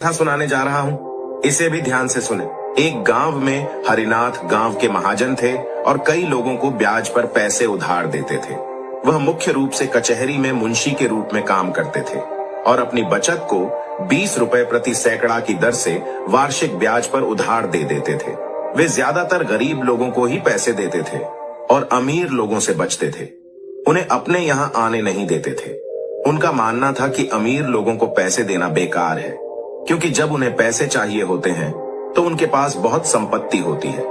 कथा सुनाने जा रहा हूँ, इसे भी ध्यान से सुने। एक गांव में हरिनाथ गांव के महाजन थे और कई लोगों को ब्याज पर पैसे उधार देते थे। वह मुख्य रूप से कचहरी में मुंशी के रूप में काम करते थे और अपनी बचत को 20 रुपए प्रति सैकड़ा की दर से वार्षिक ब्याज पर उधार दे देते थे। वे ज्यादातर गरीब लोगों को ही पैसे देते थे और अमीर लोगों से बचते थे। उन्हें अपने यहाँ आने नहीं देते थे। उनका मानना था कि अमीर लोगों को पैसे देना बेकार है, क्योंकि जब उन्हें पैसे चाहिए होते हैं तो उनके पास बहुत संपत्ति होती है,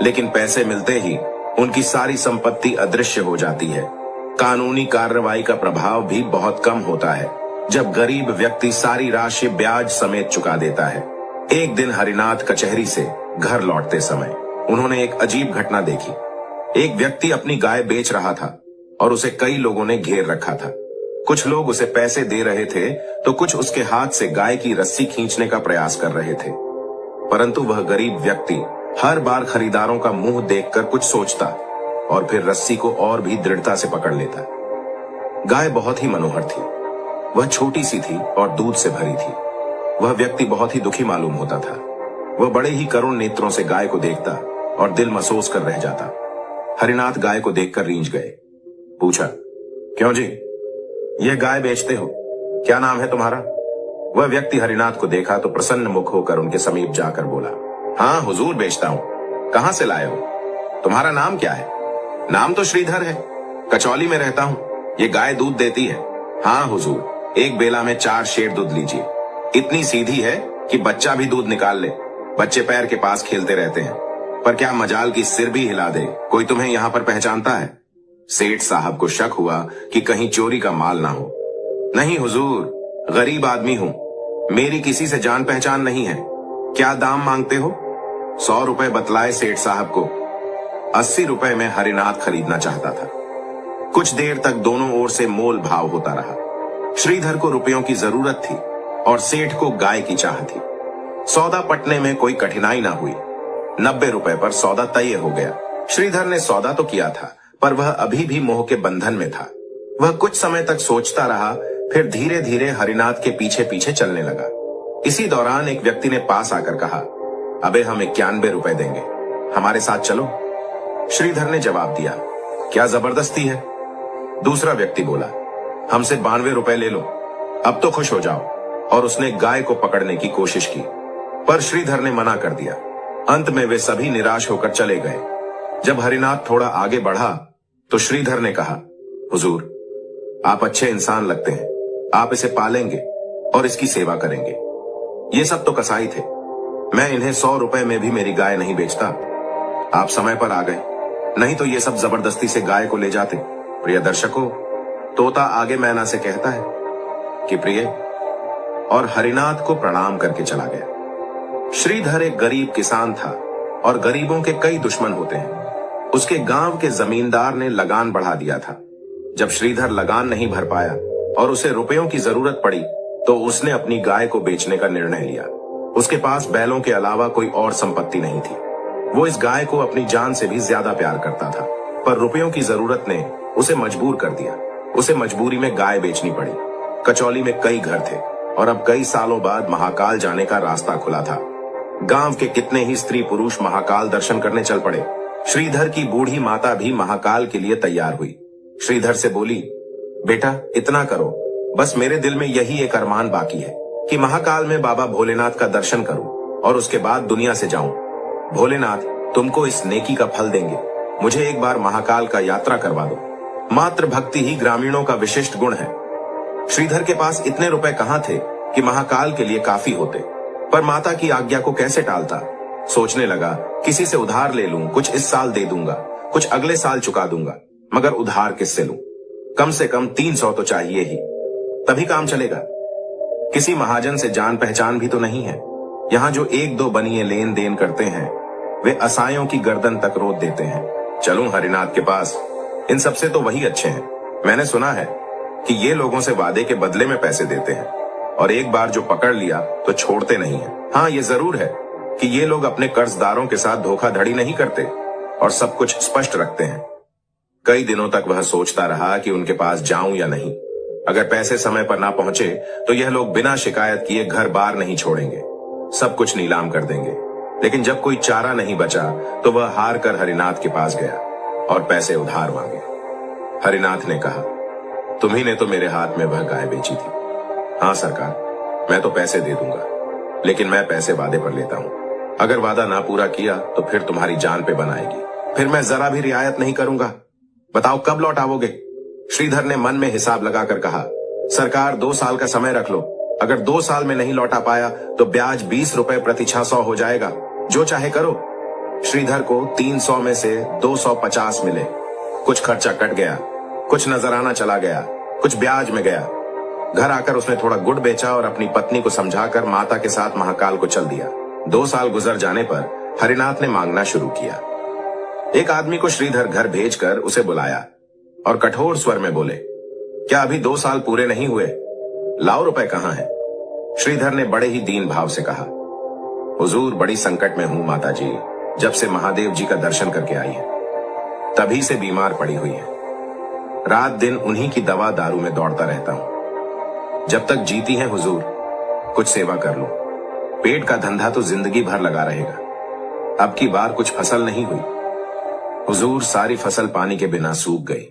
लेकिन पैसे मिलते ही उनकी सारी संपत्ति अदृश्य हो जाती है। कानूनी कार्रवाई का प्रभाव भी बहुत कम होता है जब गरीब व्यक्ति सारी राशि ब्याज समेत चुका देता है। एक दिन हरिनाथ कचहरी से घर लौटते समय उन्होंने एक अजीब घटना देखी। एक व्यक्ति अपनी गाय बेच रहा था और उसे कई लोगों ने घेर रखा था। कुछ लोग उसे पैसे दे रहे थे तो कुछ उसके हाथ से गाय की रस्सी खींचने का प्रयास कर रहे थे, परंतु वह गरीब व्यक्ति हर बार खरीदारों का मुंह देखकर कुछ सोचता और फिर रस्सी को और भी दृढ़ता से पकड़ लेता। गाय बहुत ही मनोहर थी। वह छोटी सी थी और दूध से भरी थी। वह व्यक्ति बहुत ही दुखी मालूम होता था। वह बड़े ही करुण नेत्रों से गाय को देखता और दिल महसूस कर रह जाता। हरिनाथ गाय को देखकर रींझ गए। पूछा, क्यों जी, यह गाय बेचते हो? क्या नाम है तुम्हारा? वह व्यक्ति हरिनाथ को देखा तो प्रसन्न मुख होकर उनके समीप जाकर बोला, हाँ हुजूर, बेचता हूँ। कहाँ से लाए हो? तुम्हारा नाम क्या है? नाम तो श्रीधर है, कचौली में रहता हूँ। ये गाय दूध देती है? हाँ हुजूर, एक बेला में 4 शेर दूध लीजिए। इतनी सीधी है कि बच्चा भी दूध निकाल ले। बच्चे पैर के पास खेलते रहते हैं, पर क्या मजाल की सिर भी हिला दे। कोई तुम्हें यहाँ पर पहचानता है? सेठ साहब को शक हुआ कि कहीं चोरी का माल ना हो। नहीं हुजूर, गरीब आदमी हूं, मेरी किसी से जान पहचान नहीं है। क्या दाम मांगते हो? 100 रुपए बतलाए सेठ साहब को। 80 रुपए में हरिनाथ खरीदना चाहता था। कुछ देर तक दोनों ओर से मोल भाव होता रहा। श्रीधर को रुपयों की जरूरत थी और सेठ को गाय की चाह थी। सौदा पटने में कोई कठिनाई ना हुई। 90 रुपए पर सौदा तय हो गया। श्रीधर ने सौदा तो किया था, पर वह अभी भी मोह के बंधन में था। वह कुछ समय तक सोचता रहा, फिर धीरे धीरे हरिनाथ के पीछे पीछे चलने लगा। इसी दौरान एक व्यक्ति ने पास आकर कहा, अबे हम 91 रुपए देंगे, हमारे साथ चलो। श्रीधर ने जवाब दिया, क्या जबरदस्ती है? दूसरा व्यक्ति बोला, हमसे 92 रुपए ले लो, अब तो खुश हो जाओ। और उसने गाय को पकड़ने की कोशिश की, पर श्रीधर ने मना कर दिया। अंत में वे सभी निराश होकर चले गए। जब हरिनाथ थोड़ा आगे बढ़ा तो श्रीधर ने कहा, हुजूर, आप अच्छे इंसान लगते हैं, आप इसे पालेंगे और इसकी सेवा करेंगे। ये सब तो कसाई थे, मैं इन्हें 100 रुपए में भी मेरी गाय नहीं बेचता। आप समय पर आ गए, नहीं तो ये सब जबरदस्ती से गाय को ले जाते। प्रिय दर्शकों, तोता आगे मैना से कहता है कि प्रिय, और हरिनाथ को प्रणाम करके चला गया। श्रीधर एक गरीब किसान था और गरीबों के कई दुश्मन होते हैं। उसके गांव के जमींदार ने लगान बढ़ा दिया था। जब श्रीधर लगान नहीं भर पाया और उसे रुपयों की जरूरत पड़ी तो उसने अपनी गाय को बेचने का निर्णय लिया। उसके पास बैलों के अलावा कोई और संपत्ति नहीं थी। वो इस गाय को अपनी जान से भी ज्यादा प्यार करता था, पर रुपयों की जरूरत ने उसे मजबूर कर दिया। उसे मजबूरी में गाय बेचनी पड़ी। कचौली में कई घर थे और अब कई सालों बाद महाकाल जाने का रास्ता खुला था। गांव के कितने ही स्त्री पुरुष महाकाल दर्शन करने चल पड़े। श्रीधर की बूढ़ी माता भी महाकाल के लिए तैयार हुई। श्रीधर से बोली, बेटा इतना करो, बस मेरे दिल में यही एक अरमान बाकी है कि महाकाल में बाबा भोलेनाथ का दर्शन करूं और उसके बाद दुनिया से जाऊं। भोलेनाथ तुमको इस नेकी का फल देंगे। मुझे एक बार महाकाल का यात्रा करवा दो। मात्र भक्ति ही ग्रामीणों का विशिष्ट गुण है। श्रीधर के पास इतने रुपए कहां थे कि महाकाल के लिए काफी होते, पर माता की आज्ञा को कैसे टालता। सोचने लगा, किसी से उधार ले लूं, कुछ इस साल दे दूंगा, कुछ अगले साल चुका दूंगा, मगर उधार किससे लूं? कम से कम 300 तो चाहिए ही, तभी काम चलेगा। किसी महाजन से जान पहचान भी तो नहीं है। यहाँ जो 1-2 बनिए लेन देन करते हैं वे असायों की गर्दन तक रोक देते हैं। चलूं हरिनाथ के पास, इन सबसे तो वही अच्छे हैं। मैंने सुना है कि ये लोगों से वादे के बदले में पैसे देते हैं और एक बार जो पकड़ लिया तो छोड़ते नहीं है। हाँ, ये जरूर है कि ये लोग अपने कर्जदारों के साथ धोखाधड़ी नहीं करते और सब कुछ स्पष्ट रखते हैं। कई दिनों तक वह सोचता रहा कि उनके पास जाऊं या नहीं। अगर पैसे समय पर ना पहुंचे तो यह लोग बिना शिकायत किए घर बार नहीं छोड़ेंगे, सब कुछ नीलाम कर देंगे। लेकिन जब कोई चारा नहीं बचा तो वह हार कर हरिनाथ के पास गया और पैसे उधार मांगे। हरिनाथ ने कहा, तुम्ही ने तो मेरे हाथ में वह गाय बेची थी। हाँ सरकार, मैं तो पैसे दे दूंगा, लेकिन मैं पैसे वादे पर लेता हूं। अगर वादा ना पूरा किया तो फिर तुम्हारी जान पे बनाएगी, फिर मैं जरा भी रियायत नहीं करूंगा। बताओ कब लौट आओगे? श्रीधर ने मन में हिसाब लगाकर कहा, सरकार 2 साल का समय रख लो। अगर 2 साल में नहीं लौटा पाया तो ब्याज 20 रुपए प्रति 600 हो जाएगा, जो चाहे करो। श्रीधर को 300 में से 250 मिले। कुछ खर्चा कट गया, कुछ नजराना चला गया, कुछ ब्याज में गया। घर आकर उसने थोड़ा गुड़ बेचा और अपनी पत्नी को समझाकर माता के साथ महाकाल को चल दिया। 2 साल गुजर जाने पर हरिनाथ ने मांगना शुरू किया। एक आदमी को श्रीधर घर भेजकर उसे बुलाया और कठोर स्वर में बोले, क्या अभी 2 साल पूरे नहीं हुए? लाओ रुपए कहां है? श्रीधर ने बड़े ही दीन भाव से कहा, हुजूर बड़ी संकट में हूं माता जी, जब से महादेव जी का दर्शन करके आई है, तभी से बीमार पड़ी हुई है। रात दिन उन्हीं की दवा दारू में दौड़ता रहता हूं। जब तक जीती है हुजूर, कुछ सेवा कर लो। पेट का धंधा तो जिंदगी भर लगा रहेगा। अब की बार कुछ फसल नहीं हुई हुजूर, सारी फसल पानी के बिना सूख गई।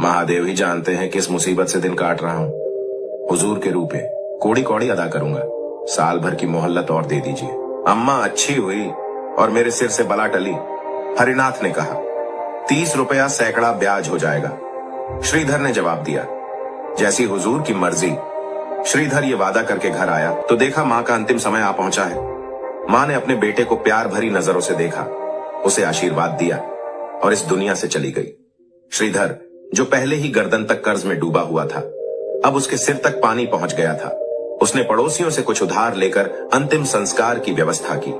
महादेव ही जानते हैं किस मुसीबत से दिन काट रहा हूं। हुजूर के रूप में कोड़ी कौड़ी अदा करूंगा, साल भर की मोहल्लत और दे दीजिए। अम्मा अच्छी हुई और मेरे सिर से बला टली। हरिनाथ ने कहा, 30 रुपया सैकड़ा ब्याज हो जाएगा। श्रीधर ने जवाब दिया, जैसी हुजूर की मर्जी। श्रीधर ये वादा करके घर आया तो देखा मां का अंतिम समय आ पहुंचा है। मां ने अपने बेटे को प्यार भरी नजरों से देखा, उसे आशीर्वाद दिया और इस दुनिया से चली गई। श्रीधर, जो पहले ही गर्दन तक कर्ज में डूबा हुआ था, अब उसके सिर तक पानी पहुंच गया था। उसने पड़ोसियों से कुछ उधार लेकर अंतिम संस्कार की व्यवस्था की,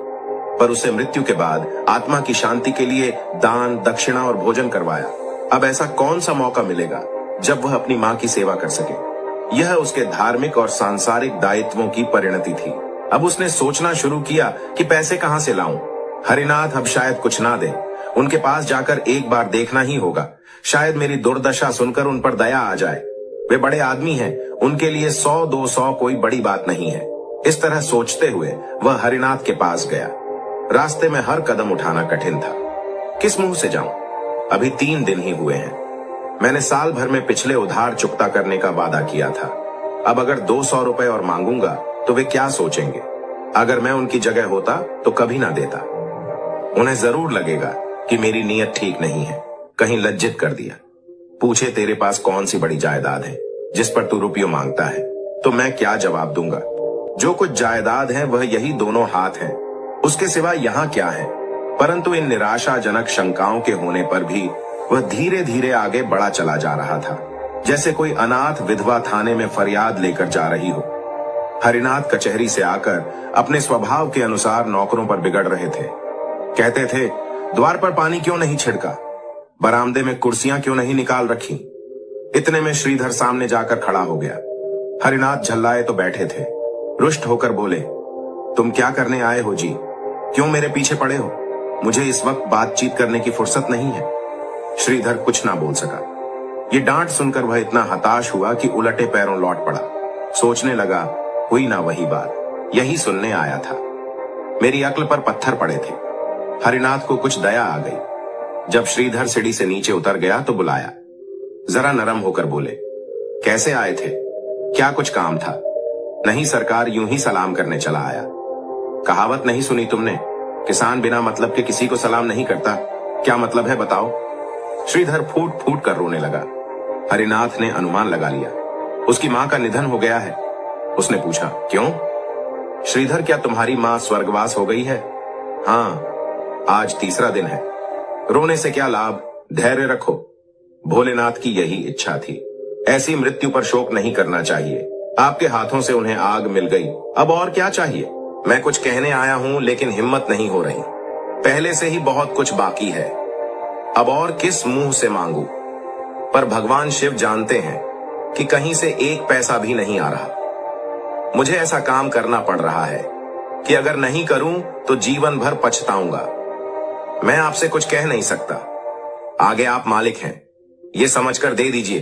पर उसे मृत्यु के बाद आत्मा की शांति के लिए दान, दक्षिणा और भोजन करवाया। अब ऐसा कौन सा मौका मिलेगा जब वह अपनी मां की सेवा कर सके? यह उसके धार्मिक और सांसारिक दायित्वों की परिणति थी। अब उसने सोचना शुरू किया कि पैसे कहां से लाऊं। हरिनाथ अब शायद कुछ ना दे, उनके पास जाकर एक बार देखना ही होगा। शायद मेरी दुर्दशा सुनकर उन पर दया आ जाए। वे बड़े आदमी हैं, उनके लिए 100-200 कोई बड़ी बात नहीं है। इस तरह सोचते हुए वह हरिनाथ के पास गया। रास्ते में हर कदम उठाना कठिन था। किस मुंह से जाऊं? अभी 3 दिन ही हुए हैं। मैंने साल भर में पिछले उधार चुकता करने का वादा किया था। अब अगर 200 रुपए और मांगूंगा तो वे क्या सोचेंगे? अगर मैं उनकी जगह होता तो कभी ना देता। उन्हें जरूर लगेगा कि मेरी नीयत ठीक नहीं है, कहीं लज्जित कर दिया। पूछे तेरे पास कौन सी बड़ी जायदाद है जिस पर तू रुपयों मांगता है, तो मैं क्या जवाब दूंगा? जो कुछ जायदाद है वह यही दोनों हाथ हैं, उसके सिवा यहाँ क्या है? परंतु इन निराशाजनक शंकाओं के होने पर भी वह धीरे धीरे आगे बढ़ा चला जा रहा था, जैसे कोई अनाथ विधवा थाने में फरियाद लेकर जा रही हो। हरिनाथ कचहरी से आकर अपने स्वभाव के अनुसार नौकरों पर बिगड़ रहे थे। कहते थे, द्वार पर पानी क्यों नहीं छिड़का? बरामदे में कुर्सियां क्यों नहीं निकाल रखी? इतने में श्रीधर सामने जाकर खड़ा हो गया। हरिनाथ झल्लाए तो बैठे थे। रुष्ट होकर बोले, तुम क्या करने आए हो जी? क्यों मेरे पीछे पड़े हो? मुझे इस वक्त बातचीत करने की फुर्सत नहीं है। श्रीधर कुछ ना बोल सका। ये डांट सुनकर वह इतना हताश हुआ कि उलटे पैरों लौट पड़ा। सोचने लगा, हुई ना वही बात, यही सुनने आया था। मेरी अक्ल पर पत्थर पड़े थे। हरिनाथ को कुछ दया आ गई। जब श्रीधर सीढ़ी से नीचे उतर गया तो बुलाया। जरा नरम होकर बोले, कैसे आए थे? क्या कुछ काम था? नहीं सरकार, यूं ही सलाम करने चला आया। कहावत नहीं सुनी तुमने? किसान बिना मतलब के किसी को सलाम नहीं करता। क्या मतलब है बताओ? श्रीधर फूट फूट कर रोने लगा। हरिनाथ ने अनुमान लगा लिया, उसकी मां का निधन हो गया है। उसने पूछा, क्यों? श्रीधर, क्या तुम्हारी मां स्वर्गवास हो गई है? हाँ, आज 3रा दिन है। रोने से क्या लाभ, धैर्य रखो। भोलेनाथ की यही इच्छा थी। ऐसी मृत्यु पर शोक नहीं करना चाहिए। आपके हाथों से उन्हें आग मिल गई, अब और क्या चाहिए? मैं कुछ कहने आया हूं लेकिन हिम्मत नहीं हो रही। पहले से ही बहुत कुछ बाकी है, अब और किस मुंह से मांगू? पर भगवान शिव जानते हैं कि कहीं से 1 पैसा भी नहीं आ रहा। मुझे ऐसा काम करना पड़ रहा है कि अगर नहीं करूं तो जीवन भर पछताऊंगा। मैं आपसे कुछ कह नहीं सकता। आगे आप मालिक हैं, ये समझकर दे दीजिए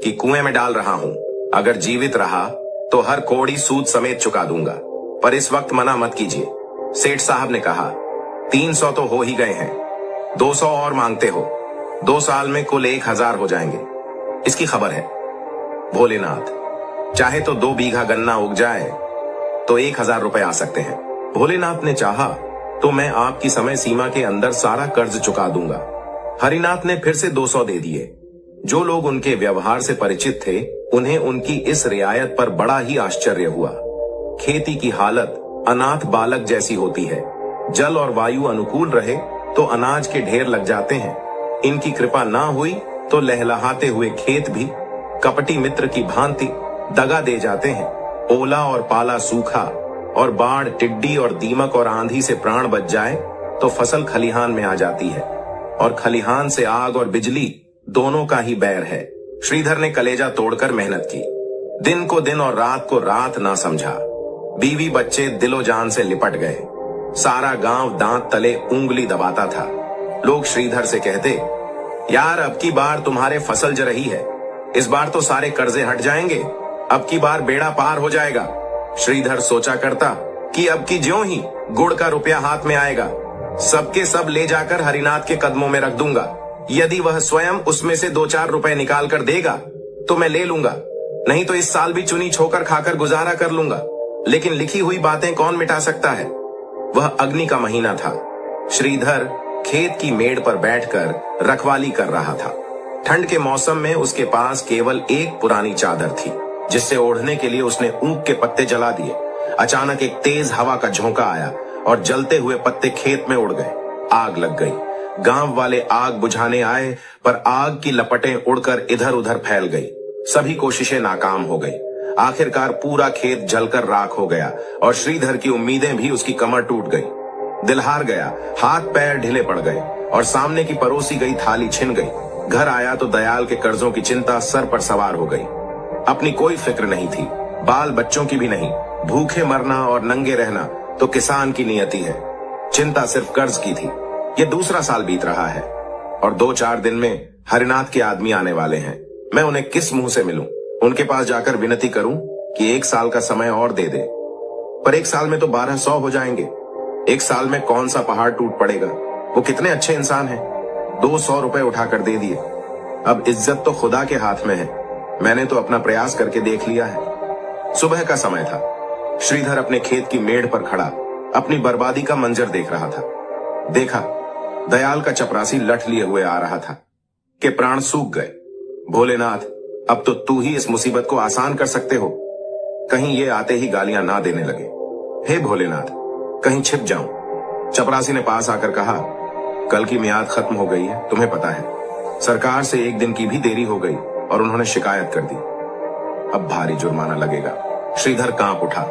कि कुएं में डाल रहा हूं, अगर जीवित रहा तो हर कौड़ी सूद समेत चुका दूंगा, पर इस वक्त मना मत कीजिए। सेठ साहब ने कहा, 300 तो हो ही गए हैं, 200 और मांगते हो? 2 साल में कुल 1000 हो जाएंगे, इसकी खबर है। भोलेनाथ, चाहे तो 2 बीघा गन्ना उग जाए तो 1000 रुपए आ सकते हैं। भोलेनाथ ने चाहा तो मैं आपकी समय सीमा के अंदर सारा कर्ज चुका दूंगा। हरिनाथ ने फिर से 200 दे दिए। जो लोग उनके व्यवहार से परिचित थे, उन्हें उनकी इस रियायत पर बड़ा ही आश्चर्य हुआ। खेती की हालत अनाथ बालक जैसी होती है। जल और वायु अनुकूल रहे तो अनाज के ढेर लग जाते हैं। इनकी कृपा ना हुई तो लहलहाते हुए खेत भी कपटी मित्र की भांति दगा दे जाते हैं। ओला और पाला सूखा और बाढ़, टिड्डी और दीमक और आंधी से प्राण बच जाए तो फसल खलिहान में आ जाती है, और खलिहान से आग और बिजली दोनों का ही बैर है। श्रीधर ने कलेजा तोड़कर मेहनत की। दिन को दिन और रात को रात ना समझा। बीवी बच्चे दिलो जान से लिपट गए। सारा गांव दांत तले उंगली दबाता था। लोग श्रीधर से कहते, यार अब की बार तुम्हारे फसल ज रही है, इस बार तो सारे कर्जे हट जाएंगे, अब की बार बेड़ा पार हो जाएगा। श्रीधर सोचा करता कि अब की ज्यों ही गुड़ का रुपया हाथ में आएगा, सबके सब ले जाकर हरिनाथ के कदमों में रख दूंगा। यदि वह स्वयं उसमें से 2-4 रुपए निकाल कर देगा तो मैं ले लूंगा, नहीं तो इस साल भी चुनी छोकर खाकर गुजारा कर लूंगा। लेकिन लिखी हुई बातें कौन मिटा सकता है। वह अग्नि का महीना था। श्रीधर खेत की मेड़ पर बैठकर रखवाली कर रहा था। ठंड के मौसम में उसके पास केवल एक पुरानी चादर थी, जिससे ओढ़ने के लिए उसने ऊख के पत्ते जला दिए। अचानक एक तेज हवा का झोंका आया और जलते हुए पत्ते खेत में उड़ गए। आग लग गई। गांव वाले आग बुझाने आए, पर आग की लपटें उड़कर इधर उधर फैल गई। सभी कोशिशें नाकाम हो गई। आखिरकार पूरा खेत जलकर राख हो गया और श्रीधर की उम्मीदें भी उसकी कमर टूट गई। दिल हार गया, हाथ पैर ढीले पड़ गए और सामने की परोसी गई थाली छिन गई। घर आया तो दयाल के कर्जों की चिंता सर पर सवार हो गई। अपनी कोई फिक्र नहीं थी, बाल बच्चों की भी नहीं। भूखे मरना और नंगे रहना तो किसान की नियति है। चिंता सिर्फ कर्ज की थी। ये दूसरा साल बीत रहा है और 2-4 दिन में हरिनाथ के आदमी आने वाले हैं। मैं उन्हें किस मुंह से मिलूं? उनके पास जाकर विनती करूं कि 1 साल का समय और दे दे। पर 1 साल में तो 1200 हो जाएंगे। 1 साल में कौन सा पहाड़ टूट पड़ेगा। वो कितने अच्छे इंसान हैं। 200 रुपए उठाकर दे दिए। अब इज्जत तो खुदा के हाथ में है। मैंने तो अपना प्रयास करके देख लिया है। सुबह का समय था। श्रीधर अपने खेत की मेड़ पर खड़ा अपनी बर्बादी का मंजर देख रहा था। देखा, दयाल का चपरासी लठ लिए हुए आ रहा था कि प्राण सूख गए। भोलेनाथ, अब तो तू ही इस मुसीबत को आसान कर सकते हो। कहीं ये आते ही गालियां ना देने लगे। हे भोलेनाथ, कहीं छिप जाऊं। चपरासी ने पास आकर कहा, कल की मियाद खत्म हो गई है, तुम्हें पता है। सरकार से 1 दिन की भी देरी हो गई और उन्होंने शिकायत कर दी। अब भारी जुर्माना लगेगा। श्रीधर कांप उठा,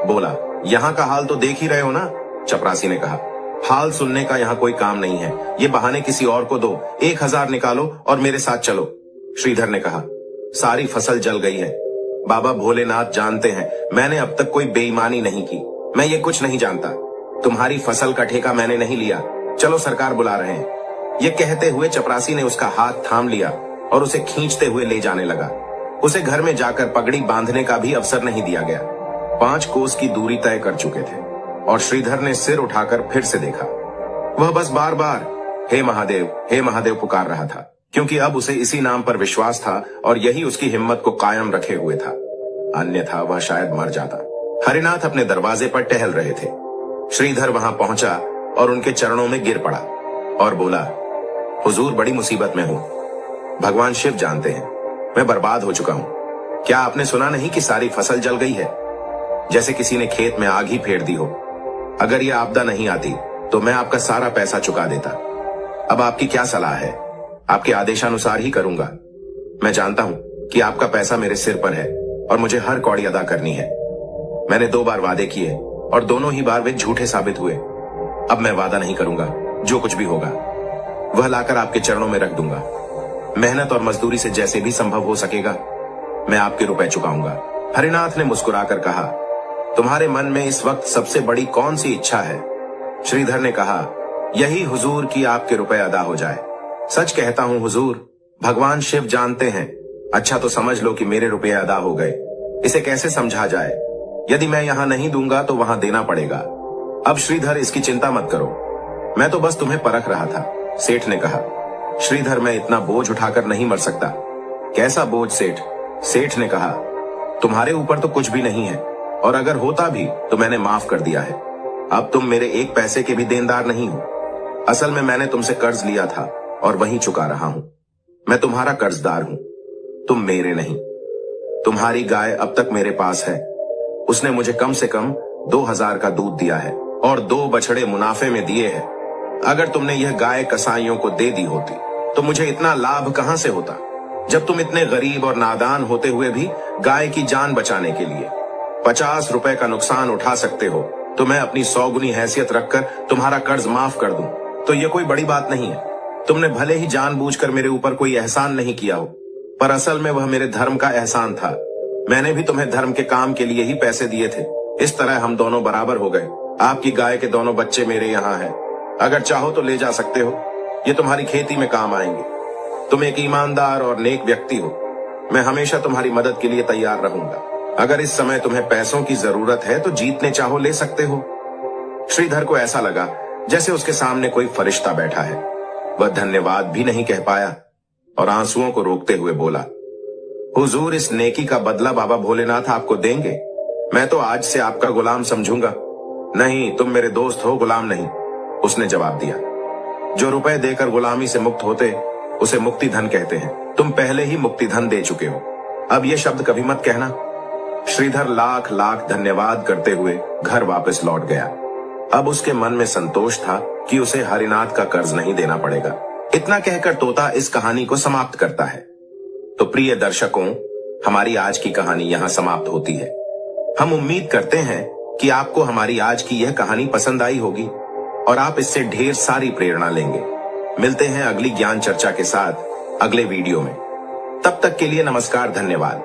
बोला, यहाँ का हाल तो देख ही रहे हो ना। चपरासी ने कहा, हाल सुनने का यहाँ कोई काम नहीं है। ये बहाने किसी और को दो। 1000 निकालो और मेरे साथ चलो। श्रीधर ने कहा, सारी फसल जल गई है। बाबा भोलेनाथ जानते हैं मैंने अब तक कोई बेईमानी नहीं की। मैं ये कुछ नहीं जानता। तुम्हारी फसल का ठेका मैंने नहीं लिया। चलो, सरकार बुला रहे हैं। ये कहते हुए चपरासी ने उसका हाथ थाम लिया और उसे खींचते हुए ले जाने लगा। उसे घर में जाकर पगड़ी बांधने का भी अवसर नहीं दिया गया। 5 कोस की दूरी तय कर चुके थे और श्रीधर ने सिर उठाकर फिर से देखा। वह बस बार बार हे महादेव पुकार रहा था, क्योंकि अब उसे इसी नाम पर विश्वास था और यही उसकी हिम्मत को कायम रखे हुए था। अन्यथा वह शायद मर जाता। हरिनाथ अपने दरवाजे पर टहल रहे थे। श्रीधर वहां पहुंचा और उनके चरणों में गिर पड़ा और बोला, हुजूर, बड़ी मुसीबत में हूं। भगवान शिव जानते हैं मैं बर्बाद हो चुका हूं। क्या आपने सुना नहीं कि सारी फसल जल गई है, जैसे किसी ने खेत में आग ही फेर दी हो। अगर यह आपदा नहीं आती तो मैं आपका सारा पैसा चुका देता। अब आपकी क्या सलाह है? आपके आदेशानुसार ही करूंगा। मैं जानता हूं कि आपका पैसा मेरे सिर पर है और मुझे हर कौड़ी अदा करनी है। मैंने 2 बार वादे किए और दोनों ही बार वे झूठे साबित हुए। अब मैं वादा नहीं करूंगा। जो कुछ भी होगा वह लाकर आपके चरणों में रख दूंगा। मेहनत और मजदूरी से जैसे भी संभव हो सकेगा मैं आपके रुपए चुकाऊंगा। हरिनाथ ने मुस्कुराकर कहा, तुम्हारे मन में इस वक्त सबसे बड़ी कौन सी इच्छा है? श्रीधर ने कहा, यही हुजूर कि आपके रुपए अदा हो जाए। सच कहता हूं हुजूर, भगवान शिव जानते हैं अच्छा तो समझ लो कि मेरे रुपए अदा हो गए। इसे कैसे समझा जाए? यदि मैं यहाँ नहीं दूंगा तो वहां देना पड़ेगा। अब श्रीधर इसकी चिंता मत करो, मैं तो बस तुम्हें परख रहा था, सेठ ने कहा। श्रीधर, मैं इतना बोझ उठाकर नहीं मर सकता। कैसा बोझ सेठ? सेठ ने कहा, तुम्हारे ऊपर तो कुछ भी नहीं है, और अगर होता भी तो मैंने माफ कर दिया है। अब तुम मेरे एक पैसे के भी देनदार नहीं हो। असल में मैंने तुमसे कर्ज लिया था और वही चुका रहा हूं। मैं तुम्हारा कर्जदार हूं, तुम मेरे नहीं। तुम्हारी गाय अब तक मेरे पास है। उसने मुझे कम से कम 2000 का दूध दिया है और 2 बछड़े मुनाफे में दिए हैं। अगर तुमने यह गाय कसाईयों को दे दी होती तो मुझे इतना लाभ कहां से होता? जब तुम इतने गरीब और नादान होते हुए भी गाय की जान बचाने के लिए 50 रुपए का नुकसान उठा सकते हो, तो मैं अपनी 100 गुनी हैसियत रखकर तुम्हारा कर्ज माफ कर दूं तो ये कोई बड़ी बात नहीं है। तुमने भले ही जानबूझकर मेरे ऊपर कोई एहसान नहीं किया हो, पर असल में वह मेरे धर्म का एहसान था। मैंने भी तुम्हें धर्म के काम के लिए ही पैसे दिए थे। इस तरह हम दोनों बराबर हो गए। आपकी गाय के दोनों बच्चे मेरे यहाँ हैं। अगर चाहो तो ले जा सकते हो, ये तुम्हारी खेती में काम आएंगे। तुम एक ईमानदार और नेक व्यक्ति हो। मैं हमेशा तुम्हारी मदद के लिए तैयार रहूंगा। अगर इस समय तुम्हें पैसों की जरूरत है तो जीतने चाहो ले सकते हो। श्रीधर को ऐसा लगा जैसे उसके सामने कोई फरिश्ता बैठा है। वह धन्यवाद भी नहीं कह पाया और आंसुओं को रोकते हुए बोला, हुजूर, इस नेकी का बदला बाबा भोलेनाथ आपको देंगे। मैं तो आज से आपका गुलाम समझूंगा। नहीं, तुम मेरे दोस्त हो, गुलाम नहीं, उसने जवाब दिया। जो रुपए देकर गुलामी से मुक्त होते उसे मुक्ति धन कहते हैं। तुम पहले ही मुक्ति धन दे चुके हो, अब ये शब्द कभी मत कहना। श्रीधर लाख लाख धन्यवाद करते हुए घर वापस लौट गया। अब उसके मन में संतोष था कि उसे हरिनाथ का कर्ज नहीं देना पड़ेगा। इतना कहकर तोता इस कहानी को समाप्त करता है। तो प्रिय दर्शकों, हमारी आज की कहानी यहाँ समाप्त होती है। हम उम्मीद करते हैं कि आपको हमारी आज की यह कहानी पसंद आई होगी और आप इससे ढेर सारी प्रेरणा लेंगे। मिलते हैं अगली ज्ञान चर्चा के साथ अगले वीडियो में। तब तक के लिए नमस्कार, धन्यवाद।